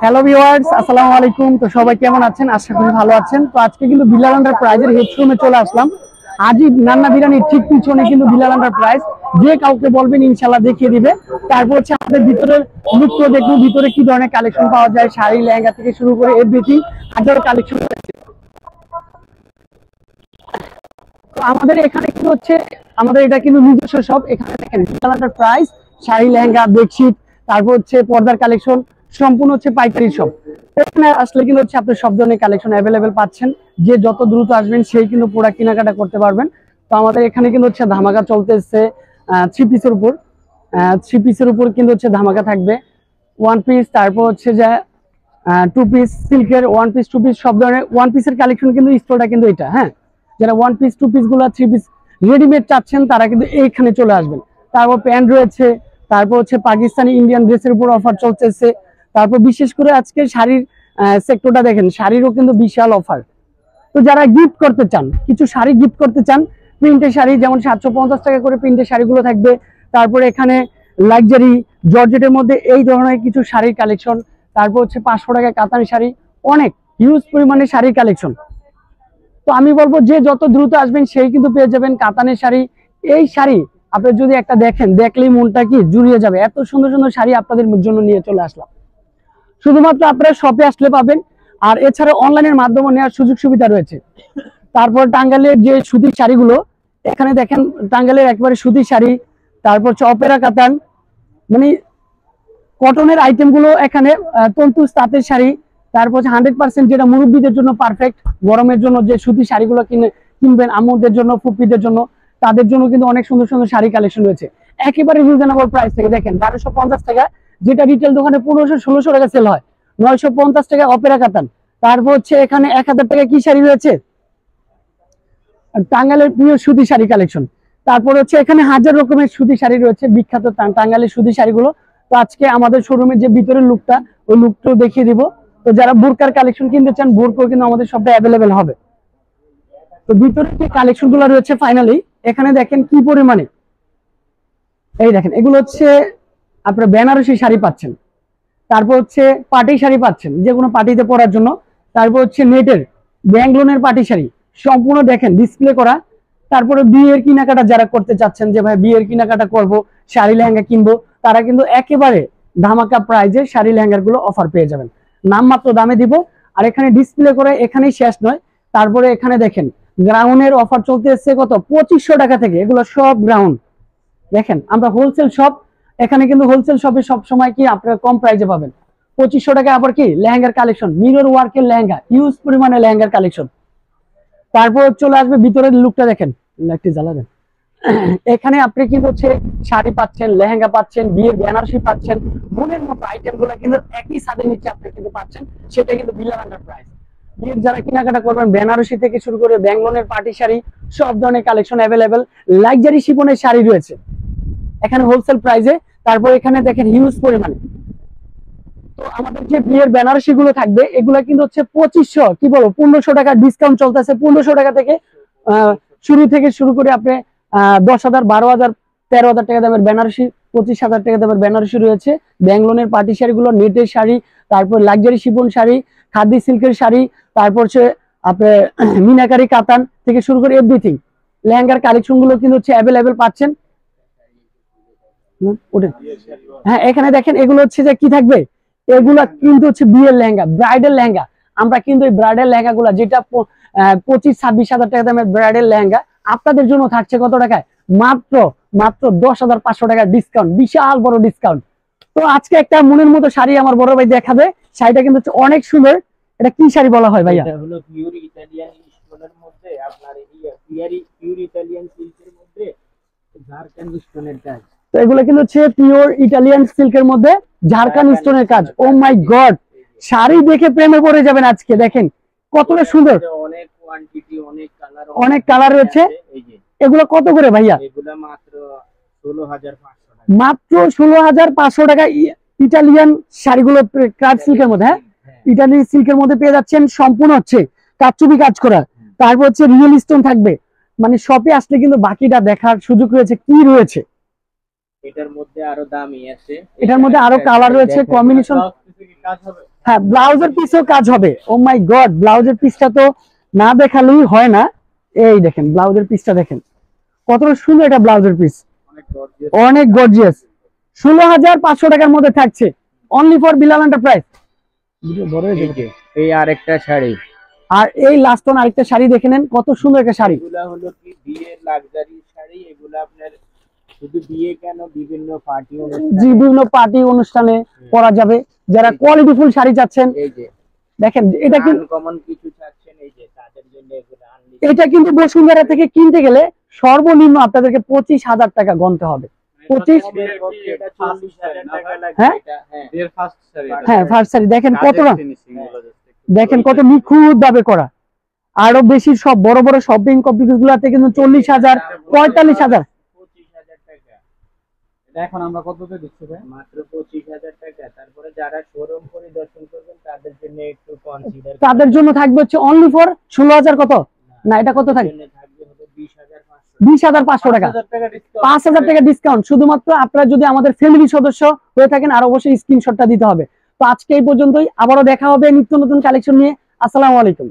Hello viewers, আসসালামু আলাইকুম। তো সবাই কেমন আছেন? আশা করি ভালো আছেন। তো আজকে কিন্তু বিলাল এন্টারপ্রাইজের হেডরুমে চলে আসলাম। আজই নান্না বিরিয়ানির ঠিক পিছনে কিন্তু বিলাল এন্টারপ্রাইজ, যে কাউকে বলবেন ইনশাআল্লাহ দেখিয়ে দিবে। তারপর হচ্ছে আমাদের ভিতরের লুকটা দেখুন, ভিতরে কি ধরনের কালেকশন পাওয়া যায়, শাড়ি লেহেঙ্গা থেকে শুরু করে এভরিথিং হাজার কালেকশন। তো আমাদের এখানে কিন্তু হচ্ছে আমাদের এটা কিন্তু নিজস্ব সব। এখানে দেখেন বিলাল এন্টারপ্রাইজ, শাড়ি লেহেঙ্গা বেডশিট, তারপর হচ্ছে পর্দার কালেকশন সম্পূর্ণ হচ্ছে পাইকারি সব। এখানে আসলে কিন্তু হচ্ছে আপনি সব ধরনের কালেকশন অ্যাভেলেবেল পাচ্ছেন। যে যত দ্রুত আসবেন সেই কিন্তু পুরা কেনাকাটা করতে পারবেন। তো আমাদের এখানে কিন্তু হচ্ছে ধামাকা চলতেছে থ্রি পিসের উপর। কিন্তু হচ্ছে ধামাকা থাকবে। ওয়ান পিস, তারপর হচ্ছে যে টু পিস, সিল্কের ওয়ান পিস টু পিস সব ধরনের ওয়ান পিসের কালেকশন কিন্তু স্টোরটা কিন্তু এটা। হ্যাঁ, যারা ওয়ান পিস টু পিস গুলো থ্রি পিস রেডিমেড চাচ্ছেন তারা কিন্তু এইখানে চলে আসবেন। তারপর প্যান্ট রয়েছে, তারপর হচ্ছে পাকিস্তানি ইন্ডিয়ান ড্রেসের উপর অফার চলতেছে। তারপর বিশেষ করে আজকে শাড়ির সেক্টরটা দেখেন, শাড়িরও কিন্তু বিশাল অফার। তো যারা গিফট করতে চান, কিছু শাড়ি গিফট করতে চান, প্রিন্টের শাড়ি যেমন 750 টাকা করে প্রিন্টের শাড়িগুলো থাকবে। তারপরে এখানে লাক্সারি জর্জেটের মধ্যে এই ধরনের কিছু শাড়ির কালেকশন। তারপর হচ্ছে 500 টাকা কাতান শাড়ি, অনেক হিউজ পরিমাণে শাড়ির কালেকশন। তো আমি বলবো যে যত দ্রুত আসবেন সেই কিন্তু পেয়ে যাবেন কাতানের শাড়ি। এই শাড়ি আপনি যদি একটা দেখেন, দেখলেই মনটা কি জুড়িয়ে যাবে। এত সুন্দর সুন্দর শাড়ি আপনাদের জন্য নিয়ে চলে আসলাম। শুধুমাত্র আপনারা শপে আসলে পাবেন, আর এছাড়া অনলাইনের মাধ্যমে নেওয়ার সুযোগ সুবিধা রয়েছে। তারপর টাঙ্গাইলের যে সুতির শাড়িগুলো এখানে দেখেন, টাঙ্গাইলের একবারে সুতির শাড়ি, তারপর হচ্ছে অপেরা কাতান, মানে কটনের আইটেম গুলো এখানে, তন্তু তাঁতের শাড়ি, তারপর হচ্ছে 100% যেটা মুরব্বীদের জন্য পারফেক্ট। গরমের জন্য যে সুতির শাড়িগুলো কিনবেন আম্মুদের জন্য, ফুপিদের জন্য, তাদের জন্য কিন্তু অনেক সুন্দর সুন্দর শাড়ি কালেকশন রয়েছে একেবারে রিজনেবল প্রাইস থেকে। দেখেন 1250 টাকা, যেটা রিটেল দোকানে 1500-1600 টাকা সেল হয়, 950 টাকা অপেরা কাতান। তারপর হচ্ছে এখানে 1000 টাকা কি শাড়ি রয়েছে, টাঙ্গাইলের প্রিয় সুতি শাড়ি কালেকশন। তারপর হচ্ছে এখানে হাজার রকমের সুতি শাড়ি রয়েছে, বিখ্যাত টাঙ্গাইলের সুতি শাড়িগুলো। তো আজকে আমাদের শোরুমের যে ভিতরের লুকটা, ওই লুকটাও দেখিয়ে দিব। তো যারা বোরকার কালেকশন কিনতে চান, বোরকাও কিন্তু আমাদের সবটা অ্যাভেলেবেল হবে। তো ভিতরে যে কালেকশন গুলো রয়েছে ফাইনালি এখানে দেখেন কি পরিমাণে। এই দেখেন, এগুলো হচ্ছে আপনার বেনারসি শাড়ি পাচ্ছেন, তারপর হচ্ছে পাটি শাড়ি পাচ্ছেন যে কোনো পার্টিতে পরার জন্য। তারপর হচ্ছে নেটের ব্যাঙ্গলোনের পাটি শাড়ি সম্পূর্ণ দেখেন ডিসপ্লে করা। তারপরে বিয়ের কেনাকাটা যারা করতে চাচ্ছেন, যে ভাই বিয়ের কেনাকাটা করব, শাড়ি লেহেঙ্গা কিনবো, তারা কিন্তু একেবারে ধামাকা প্রাইজে শাড়ি লেহেঙ্গার গুলো অফার পেয়ে যাবেন, নামমাত্র দামে দিব। আর এখানে ডিসপ্লে করে এখানেই শেষ নয়। তারপরে এখানে দেখেন গ্রাউন্ডের অফার চলতেছে কত, 2500 টাকা থেকে। এগুলো সব গ্রাউন্ড। দেখেন আমরা হোলসেল শপ, এখানে কিন্তু হোলসেল শপে সবসময় কি আপনারা কম প্রাইজে পাবেন। 2500 টাকা আবার কি লেহেঙ্গার কালেকশন, মিরর ওয়ার্কের লেহেঙ্গা, হিউজ পরিমাণে লেহেঙ্গার কালেকশন। তারপর চলে আসবে ভিতরের লুকটা দেখেন, লাইটটি জ্বালা দেন। এখানে আপনি কিন্তু হচ্ছে শাড়ি পাচ্ছেন, লেহেঙ্গা পাচ্ছেন, বিয়ের বেনারসি পাচ্ছেন, মনের মতো আইটেম গুলো কিন্তু একই ছাদের নিচে আপনি কিন্তু পাচ্ছেন। সেটা কিন্তু বিলাল এন্টারপ্রাইজ। বিয়ের যারা কেনাকাটা করবেন, বেনারসি থেকে শুরু করে ব্যাঙ্গলোনের পার্টি শাড়ি, সব ধরনের কালেকশন অ্যাভেলেবেল। লাক্সারি শিফনের শাড়ি রয়েছে এখানে হোলসেল প্রাইসে। তারপর এখানে দেখেন হিউজ পরিমাণে। তো আমাদের যে বিয়ের বেনারসি গুলো থাকবে এগুলো কিন্তু হচ্ছে 2500 কি বলবো 1500 টাকা ডিসকাউন্ট চলতেছে। 1500 টাকা থেকে শুরু করে আপনি 10,000, 12,000, 13,000 টাকা দামের বেনারসি, 25,000 টাকা দামের বেনারসি রয়েছে। ব্যাঙ্গলোনের পার্টি শাড়িগুলো, নেটের শাড়ি, তারপর লাক্সারি শিফন শাড়ি, খাদি সিল্কের শাড়ি, তারপর হচ্ছে আপনার মিনাকারি কাতান থেকে শুরু করে এভরিথিং লেহেঙ্গার কালেকশন গুলো কিন্তু হচ্ছে অ্যাভেলেবেল পাচ্ছেন। হ্যাঁ, এখানে দেখেন এগুলো হচ্ছে যে কি থাকবে, এগুলা কিন্তু হচ্ছে বিয়ের লেহেঙ্গা, ব্রাইডাল লেহেঙ্গা। আমরা কিন্তু এই ব্রাইডাল লেহেঙ্গা গুলা, যেটা 25-26 হাজার টাকা দামের ব্রাইডাল লেহেঙ্গা, আপনাদের জন্য থাকছে কত টাকায়, মাত্র 10,500 টাকা ডিসকাউন্ট, বিশাল বড় ডিসকাউন্ট। তো আজকে একটা মনের মতো শাড়ি আমার বড় ভাই দেখাবে। শাড়িটা কিন্তু অনেক সুন্দর। এটা কি শাড়ি বলা হয় ভাইয়া? এটা হলো পিওর ইতালিয়ান স্টোনের মধ্যে, আপনার পিওর ইতালিয়ান সিল্কের মধ্যে ঝাড়খান্ড স্টোনের কাজ। তো এগুলো কিন্তু হচ্ছে পিওর ইটালিয়ান সিল্কের মধ্যে ঝাড়খান্ড স্টোনের কাজ। ও মাই গড, শাড়ি দেখে প্রেমে পড়ে যাবেন আজকে। দেখেন কতটা সুন্দর, অনেক কোয়ান্টিটি, অনেক কালার রয়েছে। এগুলো কত করে ভাইয়া? এগুলো মাত্র 16,500 টাকা। মাত্র 16,500 টাকা ইটালিয়ান শাড়িগুলো কাজ সিল্কের মধ্যে। হ্যাঁ, ইটালিয়ান সিল্কের মধ্যে পেয়ে যাচ্ছেন, সম্পূর্ণ হচ্ছে কারচুপি কাজ করা। তারপর হচ্ছে রিয়েল স্টোন থাকবে। মানে শপে আসলে কিন্তু বাকিটা দেখার সুযোগ রয়েছে কি রয়েছে। এটার মধ্যে আরো দামি আছে, এটার মধ্যে আরো কালার রয়েছে, কম্বিনেশন। কাজ হবে। হ্যাঁ, ব্লাউজের পিসও কাজ হবে। ও মাই গড, ব্লাউজের পিসটা তো না দেখালেই হয় না। এই দেখেন ব্লাউজের পিসটা দেখেন কতটা সুন্দর, এটা ব্লাউজের পিস অনেক গর্জিয়াস, অনেক গর্জিয়াস। 16,500 টাকার মধ্যে থাকছে, অনলি ফর বিলাল এন্টারপ্রাইজ। এই যে এই আরেকটা শাড়ি, আর এই লাস্ট ওয়ান আরেকটা শাড়ি দেখে নেন, কত সুন্দর একটা শাড়ি। এগুলা হলো কি বিয়ের লাক্সারি শাড়ি, এগুলা আপনার শুধু বিয়ে কেন, বিভিন্ন পার্টি বিভিন্ন পার্টি অনুষ্ঠানে পরা যাবে। যারা কোয়ালিটিফুল শাড়ি চাচ্ছেন, এই যে দেখেন এটা কিন্তু কমন কিছু চাচ্ছেন, এই যে তাদের জন্য এগুলো এটা কিন্তু বসুন্ধরা থেকে কিনতে গেলে সর্বনিম্ন আপনাদেরকে 25,000 টাকা গুনতে হবে। 25, হ্যাঁ হ্যাঁ ফার্স্ট শাড়ি দেখেন কত না, দেখেন কত নিখুঁত ভাবে করা। আরো বেশি সব বড় বড় শপিং কমপ্লেক্স গুলাতে কিন্তু 40,000, 45,000। 25,000 টাকা। এটা এখন আমরা কততে দিচ্ছি ভাই? মাত্র 25,000 টাকা। তারপরে যারা শোরুম পরিদর্শন করবেন তাদের জন্য একটু কনসিডার, তাদের জন্য থাকবে হচ্ছে অনলি ফর 16,000 কত না, এটা কত থাকবে? থাকবে হলো 20,500, 20,500 টাকা, 5,000 টাকা ডিসকাউন্ট। শুধুমাত্র আপনারা যদি আমাদের ফ্যামিলি সদস্য হয়ে থাকেন, আর অবশ্যই স্ক্রিনশটটা দিতে হবে। তো আজকে এই পর্যন্তই, আবারও দেখা হবে নিত্য নতুন কালেকশন নিয়ে। আসসালামু আলাইকুম।